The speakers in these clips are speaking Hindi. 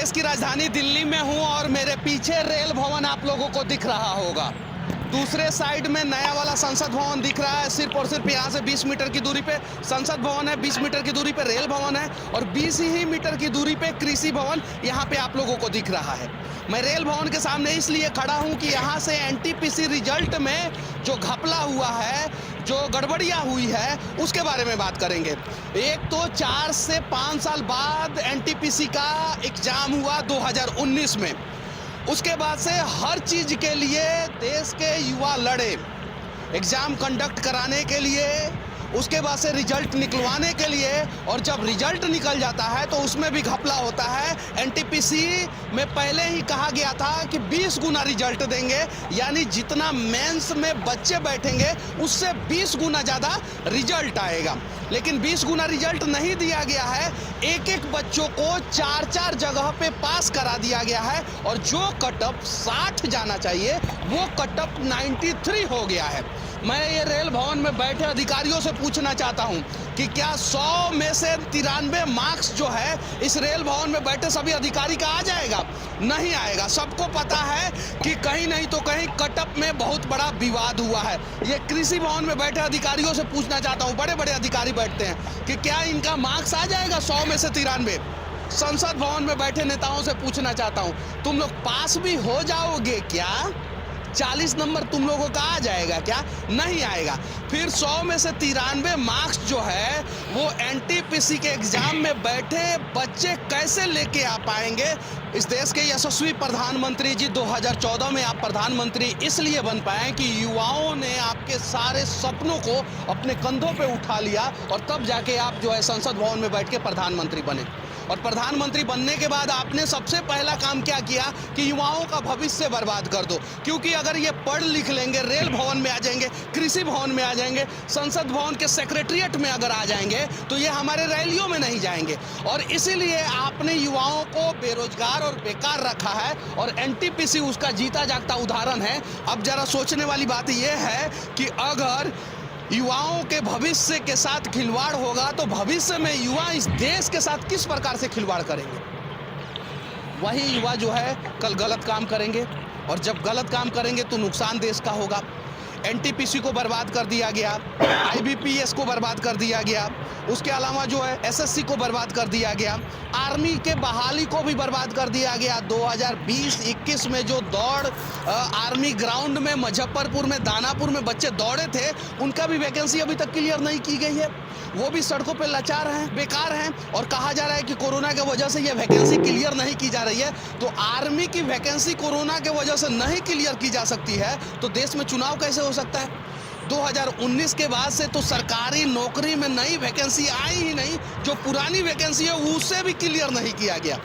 देश की राजधानी दिल्ली में हूं और मेरे पीछे रेल भवन आप लोगों को दिख रहा होगा। दूसरे साइड में नया वाला संसद भवन दिख रहा है। सिर्फ और सिर्फ यहाँ से 20 मीटर की दूरी पे संसद भवन है, 20 मीटर की दूरी पे रेल भवन है और 20 ही मीटर की दूरी पे कृषि भवन यहाँ पे आप लोगों को दिख रहा है। मैं रेल भवन के सामने इसलिए खड़ा हूँ कि यहाँ से एनटीपीसी रिजल्ट में जो घपला हुआ है, जो गड़बड़ियाँ हुई है, उसके बारे में बात करेंगे। एक तो 4 से 5 साल बाद एनटीपीसी का एग्जाम हुआ 2019 में। उसके बाद से हर चीज के लिए देश के युवा लड़े, एग्जाम कंडक्ट कराने के लिए, उसके बाद से रिजल्ट निकलवाने के लिए, और जब रिजल्ट निकल जाता है तो उसमें भी घपला होता है। एनटीपीसी में पहले ही कहा गया था कि 20 गुना रिजल्ट देंगे, यानी जितना मेंस में बच्चे बैठेंगे उससे 20 गुना ज़्यादा रिजल्ट आएगा। लेकिन 20 गुना रिजल्ट नहीं दिया गया है। एक एक बच्चों को 4-4 जगह पे पास करा दिया गया है और जो कटअप 60 जाना चाहिए वो कटअप 93 हो गया है। मैं ये रेल भवन में बैठे अधिकारियों से पूछना चाहता हूं कि क्या 100 में से 93 मार्क्स जो है इस रेल भवन में बैठे सभी अधिकारी का आ जाएगा? नहीं आएगा। सबको पता है कि कहीं नहीं तो कहीं कटअप में बहुत बड़ा विवाद हुआ है। ये कृषि भवन में बैठे अधिकारियों से पूछना चाहता हूं, बड़े बड़े अधिकारी बैठते हैं, कि क्या इनका मार्क्स आ जाएगा 100 में से 93? संसद भवन में बैठे नेताओं से पूछना चाहता हूं, तुम लोग पास भी हो जाओगे क्या? 40 नंबर तुम लोगों का आ जाएगा क्या? नहीं आएगा। फिर 100 में से 93 मार्क्स जो है वो एनटीपीसी के एग्जाम में बैठे बच्चे कैसे लेके आ पाएंगे? इस देश के यशस्वी प्रधानमंत्री जी 2014 में आप प्रधानमंत्री इसलिए बन पाए कि युवाओं ने आपके सारे सपनों को अपने कंधों पे उठा लिया और तब जाके आप जो है संसद भवन में बैठ के प्रधानमंत्री बने। और प्रधानमंत्री बनने के बाद आपने सबसे पहला काम क्या किया कि युवाओं का भविष्य बर्बाद कर दो, क्योंकि अगर ये पढ़ लिख लेंगे, रेल भवन में आ जाएंगे, कृषि भवन में आ जाएंगे, संसद भवन के सेक्रेटरिएट में अगर आ जाएंगे तो ये हमारे रैलियों में नहीं जाएंगे। और इसीलिए आपने युवाओं को बेरोजगार और बेकार रखा है और एनटीपीसी उसका जीता जागता उदाहरण है। अब जरा सोचने वाली बात यह है कि अगर युवाओं के भविष्य के साथ खिलवाड़ होगा तो भविष्य में युवा इस देश के साथ किस प्रकार से खिलवाड़ करेंगे? वही युवा जो है कल गलत काम करेंगे और जब गलत काम करेंगे तो नुकसान देश का होगा। एनटीपीसी को बर्बाद कर दिया गया, आईबीपीएस को बर्बाद कर दिया गया, उसके अलावा जो है एसएससी को बर्बाद कर दिया गया, आर्मी के बहाली को भी बर्बाद कर दिया गया। 2020-21 में जो दौड़ आर्मी ग्राउंड में मुजफ्फरपुर में, दानापुर में बच्चे दौड़े थे, उनका भी वैकेंसी अभी तक क्लियर नहीं की गई है। वो भी सड़कों पे लाचार हैं, बेकार हैं और कहा जा रहा है कि कोरोना की वजह से ये वैकेंसी क्लियर नहीं की जा रही है। तो आर्मी की वैकेंसी कोरोना की वजह से नहीं क्लियर की जा सकती है तो देश में चुनाव कैसे हो सकता है? 2019 के बाद से तो सरकारी नौकरी में नई वैकेंसी आई ही नहीं, जो पुरानी वैकेंसी है उसे भी क्लियर नहीं किया गया।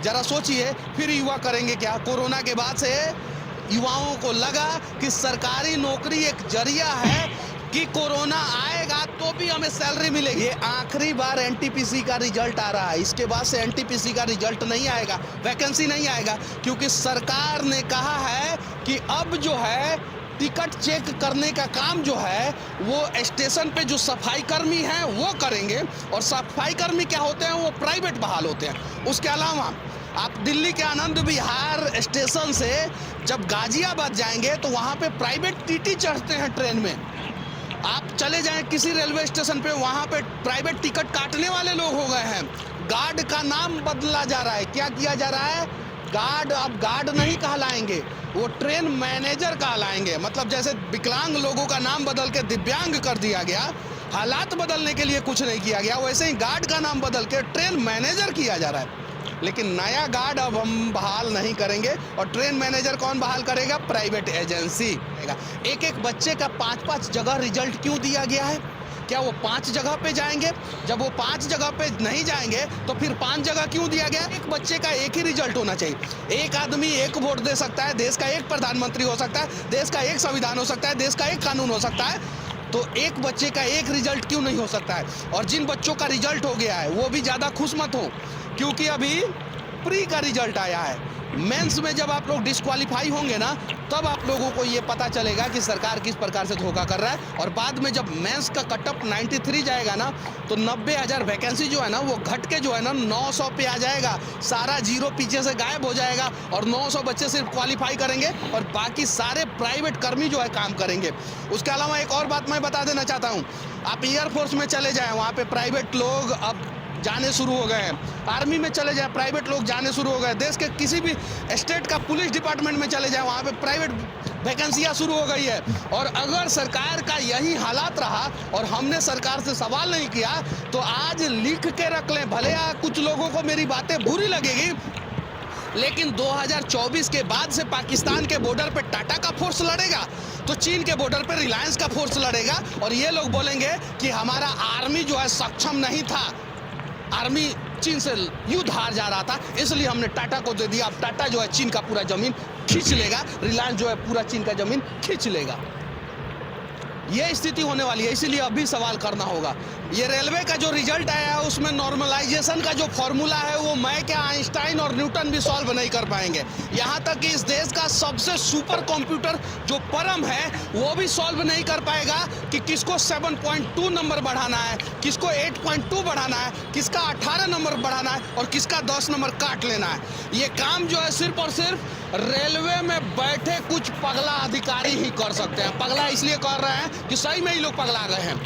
जरा सोचिए, फिर युवा करेंगे क्या? कोरोना के बाद से युवाओं को लगा कि सरकारी नौकरी एक जरिया है कि कोरोना आएगा तो भी हमें सैलरी मिलेगी। ये आखिरी बार एनटीपीसी का रिजल्ट आ रहा है, इसके बाद से एनटीपीसी का रिजल्ट नहीं आएगा, वैकेंसी नहीं आएगा, क्योंकि सरकार ने कहा है कि अब जो है टिकट चेक करने का काम जो है वो स्टेशन पे जो सफाई कर्मी हैं वो करेंगे। और सफाई कर्मी क्या होते हैं? वो प्राइवेट बहाल होते हैं। उसके अलावा आप दिल्ली के आनंद विहार स्टेशन से जब गाजियाबाद जाएंगे तो वहाँ पे प्राइवेट टीटी चढ़ते हैं ट्रेन में। आप चले जाएं किसी रेलवे स्टेशन पे, वहाँ पे प्राइवेट टिकट काटने वाले लोग हो गए हैं। गार्ड का नाम बदला जा रहा है। क्या किया जा रहा है? गार्ड अब गार्ड नहीं कहलाएंगे, वो ट्रेन मैनेजर कहलाएंगे। मतलब जैसे विकलांग लोगों का नाम बदल के दिव्यांग कर दिया गया, हालात बदलने के लिए कुछ नहीं किया गया, वैसे ही गार्ड का नाम बदल के ट्रेन मैनेजर किया जा रहा है। लेकिन नया गार्ड अब हम बहाल नहीं करेंगे। और ट्रेन मैनेजर कौन बहाल करेगा? Private agency. एक एक बच्चे का 5-5 जगह रिजल्ट क्यों दिया गया है? क्या वो 5 जगह पे जाएंगे? जब वो 5 जगह पे नहीं जाएंगे तो फिर 5 जगह क्यों दिया गया? एक बच्चे का एक ही रिजल्ट होना चाहिए। एक आदमी एक वोट दे सकता है, देश का एक प्रधानमंत्री हो सकता है, देश का एक संविधान हो सकता है, देश का एक कानून हो सकता है। तो एक बच्चे का एक रिजल्ट क्यों नहीं हो सकता है? और जिन बच्चों का रिजल्ट हो गया है वो भी ज़्यादा खुश मत हो, क्योंकि अभी प्री का रिजल्ट आया है। मेंस में जब आप लोग डिस्क्वालीफाई होंगे ना, तब आप लोगों को ये पता चलेगा कि सरकार किस प्रकार से धोखा कर रहा है। और बाद में जब मेंस का कटअप 93 जाएगा ना, तो 90,000 वैकेंसी जो है ना, वो घट के जो है ना 900 पे आ जाएगा। सारा जीरो पीछे से गायब हो जाएगा और 900 बच्चे सिर्फ क्वालिफाई करेंगे और बाकी सारे प्राइवेट कर्मी जो है काम करेंगे। उसके अलावा एक और बात मैं बता देना चाहता हूँ, आप एयरफोर्स में चले जाएं, वहाँ पे प्राइवेट लोग अब जाने शुरू हो गए हैं। आर्मी में चले जाए, प्राइवेट लोग जाने शुरू हो गए। देश के किसी भी स्टेट का पुलिस डिपार्टमेंट में चले जाए, वहाँ पे प्राइवेट वैकेंसियाँ शुरू हो गई है। और अगर सरकार का यही हालात रहा और हमने सरकार से सवाल नहीं किया, तो आज लिख के रख लें, भले कुछ लोगों को मेरी बातें बुरी लगेगी, लेकिन 2024 के बाद से पाकिस्तान के बॉर्डर पे टाटा का फोर्स लड़ेगा, तो चीन के बॉर्डर पे रिलायंस का फोर्स लड़ेगा। और ये लोग बोलेंगे कि हमारा आर्मी जो है सक्षम नहीं था, आर्मी चीन से युद्ध हार जा रहा था, इसलिए हमने टाटा को दे दिया। अब टाटा जो है चीन का पूरा जमीन खींच लेगा, रिलायंस जो है पूरा चीन का जमीन खींच लेगा। ये स्थिति होने वाली है, इसीलिए अभी सवाल करना होगा। ये रेलवे का जो रिजल्ट आया है, उसमें नॉर्मलाइजेशन का जो फॉर्मूला है, वो मैं क्या आइंस्टाइन और न्यूटन भी सॉल्व नहीं कर पाएंगे। यहाँ तक कि इस देश का सबसे सुपर कंप्यूटर जो परम है, वो भी सॉल्व नहीं कर पाएगा कि किसको 7.2 नंबर बढ़ाना है, किसको 8.2 बढ़ाना है, किसका 18 नंबर बढ़ाना है और किसका 10 नंबर काट लेना है। ये काम जो है सिर्फ और सिर्फ रेलवे में बैठे कुछ पगला अधिकारी ही कर सकते हैं। पगला इसलिए कर रहे हैं कि सही में ही लोग पगला गए हैं।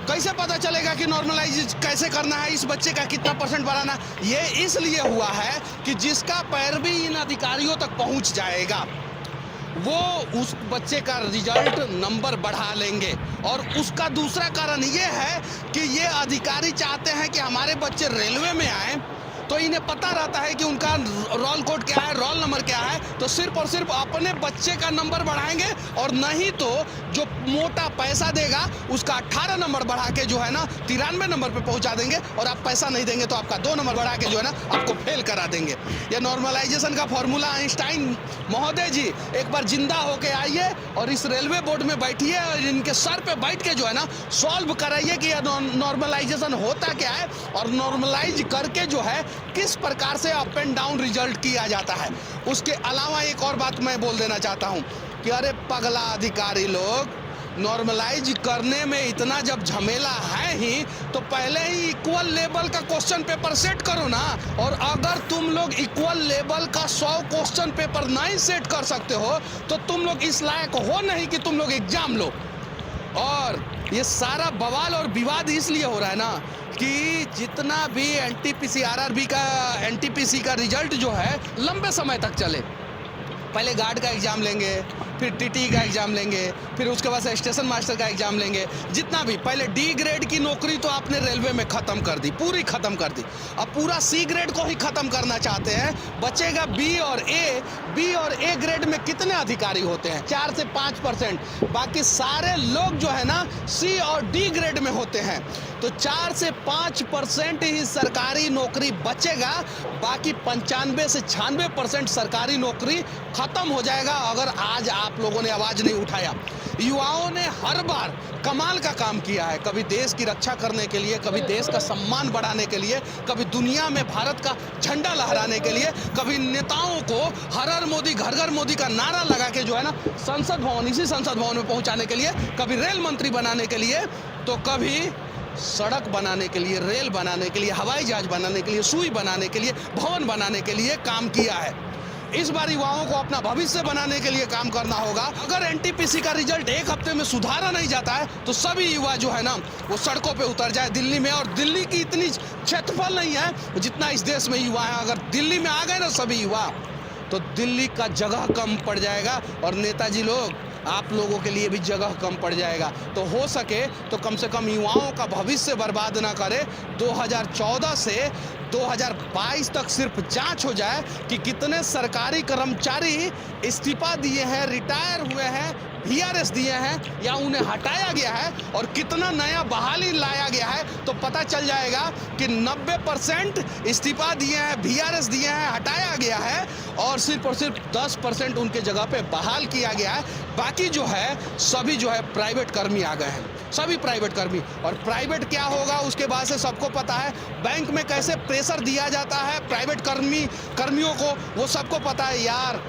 कैसे पता चलेगा कि नॉर्मलाइज कैसे करना है, इस बच्चे का कितना परसेंट बढ़ाना? ये इसलिए हुआ है कि जिसका पैरवी इन अधिकारियों तक पहुंच जाएगा, वो उस बच्चे का रिजल्ट नंबर बढ़ा लेंगे। और उसका दूसरा कारण ये है कि ये अधिकारी चाहते हैं कि हमारे बच्चे रेलवे में आए, तो इन्हें पता रहता है कि उनका रोल कोड क्या है, रोल नंबर क्या है, तो सिर्फ और सिर्फ अपने बच्चे का नंबर बढ़ाएंगे। और नहीं तो जो मोटा पैसा देगा उसका 18 नंबर बढ़ा के जो है ना 93 नंबर पे पहुंचा देंगे। और आप पैसा नहीं देंगे तो आपका 2 नंबर बढ़ा के जो है ना आपको फेल करा देंगे। ये नॉर्मलाइजेशन का फॉर्मूला आइंस्टाइन महोदय जी एक बार जिंदा होके आइए और इस रेलवे बोर्ड में बैठिए और इनके सर पे बैठ के जो है ना सॉल्व कराइए कि नॉर्मलाइजेशन होता क्या है और नॉर्मलाइज करके जो है किस प्रकार से अप एंड डाउन रिजल्ट किया जाता है। उसके अलावा एक और बात मैं बोल देना चाहता हूं कि अरे पगला अधिकारी लोग, नॉर्मलाइज करने में इतना जब झमेला है ही, तो पहले ही इक्वल लेवल का क्वेश्चन पेपर सेट करो ना। और अगर तुम लोग इक्वल लेवल का 100 क्वेश्चन पेपर नहीं सेट कर सकते हो, तो तुम लोग इस लायक हो नहीं कि तुम लोग एग्जाम लो। और ये सारा बवाल और विवाद इसलिए हो रहा है ना कि जितना भी एनटीपीसी आरआरबी का एनटीपीसी का रिजल्ट जो है लंबे समय तक चले। पहले गार्ड का एग्जाम लेंगे, फिर टीटी का एग्जाम लेंगे, फिर उसके बाद से स्टेशन मास्टर का एग्जाम लेंगे। जितना भी पहले डी ग्रेड की नौकरी तो आपने रेलवे में खत्म कर दी, पूरी खत्म कर दी। अब पूरा सी ग्रेड को ही खत्म करना चाहते हैं। बचेगा बी और ए। बी और ए ग्रेड में कितने अधिकारी होते हैं? 4 से 5%। बाकी सारे लोग जो है ना सी और डी ग्रेड में होते हैं। तो 4 से 5% ही सरकारी नौकरी बचेगा, बाकी 95 से 96% सरकारी नौकरी खत्म हो जाएगा अगर आज आप लोगों ने आवाज नहीं उठाया। युवाओं ने हर बार कमाल का काम किया है, कभी देश की रक्षा करने के लिए, कभी देश का सम्मान बढ़ाने के लिए, कभी दुनिया में भारत का झंडा लहराने के लिए, कभी नेताओं को हर हर मोदी घर घर मोदी का नारा लगा के जो है ना संसद भवन, इसी संसद भवन में पहुंचाने के लिए, कभी रेल मंत्री बनाने के लिए, तो कभी सड़क बनाने के लिए, रेल बनाने के लिए, हवाई जहाज बनाने के लिए, सुई बनाने के लिए, भवन बनाने के लिए काम किया है। इस बार युवाओं को अपना भविष्य बनाने के लिए काम करना होगा। अगर एनटीपीसी का रिजल्ट 1 हफ्ते में सुधारा नहीं जाता है, तो सभी युवा जो है ना वो सड़कों पे उतर जाए दिल्ली में। और दिल्ली की इतनी क्षेत्रफल नहीं है जितना इस देश में युवा है। अगर दिल्ली में आ गए ना सभी युवा, तो दिल्ली का जगह कम पड़ जाएगा और नेताजी लोग, आप लोगों के लिए भी जगह कम पड़ जाएगा। तो हो सके तो कम से कम युवाओं का भविष्य बर्बाद ना करे। 2014 से 2022 तक सिर्फ जांच हो जाए कि कितने सरकारी कर्मचारी इस्तीफा दिए हैं, रिटायर हुए हैं, वीआरएस दिए हैं या उन्हें हटाया गया है, और कितना नया बहाली लाया गया है, तो पता चल जाएगा कि 90% इस्तीफा दिए हैं, वीआरएस दिए हैं, हटाया गया है, और सिर्फ 10% उनके जगह पे बहाल किया गया है। बाकी जो है सभी जो है प्राइवेट कर्मी आ गए हैं। सभी प्राइवेट कर्मी। और प्राइवेट क्या होगा उसके बाद से सबको पता है, बैंक में कैसे प्रेशर दिया जाता है प्राइवेट कर्मियों को, वो सबको पता है यार।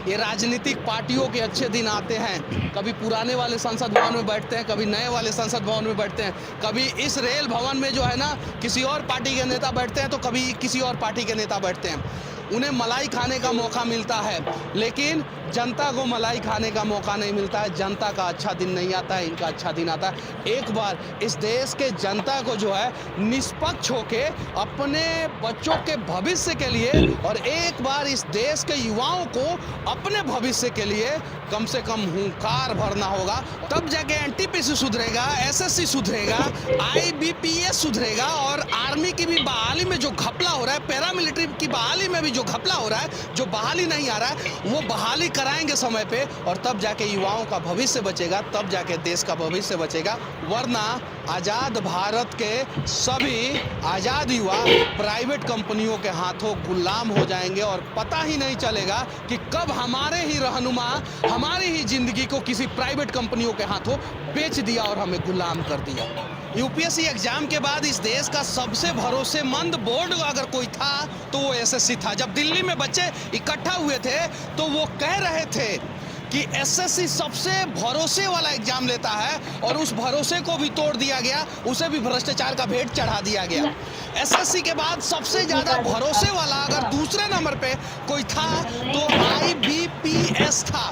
ये राजनीतिक पार्टियों के अच्छे दिन आते हैं, कभी पुराने वाले संसद भवन में बैठते हैं, कभी नए वाले संसद भवन में बैठते हैं, कभी इस रेल भवन में जो है ना किसी और पार्टी के नेता बैठते हैं तो कभी किसी और पार्टी के नेता बैठते हैं। उन्हें मलाई खाने का मौका मिलता है, लेकिन जनता को मलाई खाने का मौका नहीं मिलता है। जनता का अच्छा दिन नहीं आता है, इनका अच्छा दिन आता है। एक बार इस देश के जनता को जो है निष्पक्ष होके अपने बच्चों के भविष्य के लिए और एक बार इस देश के युवाओं को अपने भविष्य के लिए कम से कम हुंकार भरना होगा, तब जाके एनटीपीसी सुधरेगा, एसएससी सुधरेगा, आईबीपीएस सुधरेगा और आर्मी की भी बहाली में जो घपला हो रहा है, पैरामिलिट्री की बहाली में भी जो घपला हो रहा है, जो बहाली नहीं आ रहा है, वो बहाली कराएंगे समय पे और तब जाके युवाओं का भविष्य बचेगा, तब जाके देश का भविष्य बचेगा। वरना आज़ाद भारत के सभी आज़ाद युवा प्राइवेट कंपनियों के हाथों गुलाम हो जाएंगे और पता ही नहीं चलेगा कि कब हमारे ही रहनुमा हमारी ही जिंदगी को किसी प्राइवेट कंपनियों के हाथों बेच दिया और हमें गुलाम कर दिया। यूपीएससी एग्जाम के बाद इस देश का सबसे भरोसेमंद बोर्ड अगर कोई था तो वो एसएससी था। जब दिल्ली में बच्चे इकट्ठा हुए थे तो वो कह रहे थे कि एसएससी सबसे भरोसे वाला एग्जाम लेता है और उस भरोसे को भी तोड़ दिया गया, उसे भी भ्रष्टाचार का भेंट चढ़ा दिया गया। एसएससी के बाद सबसे ज्यादा भरोसे वाला अगर दूसरे नंबर पे कोई था तो आईबीपीएस था।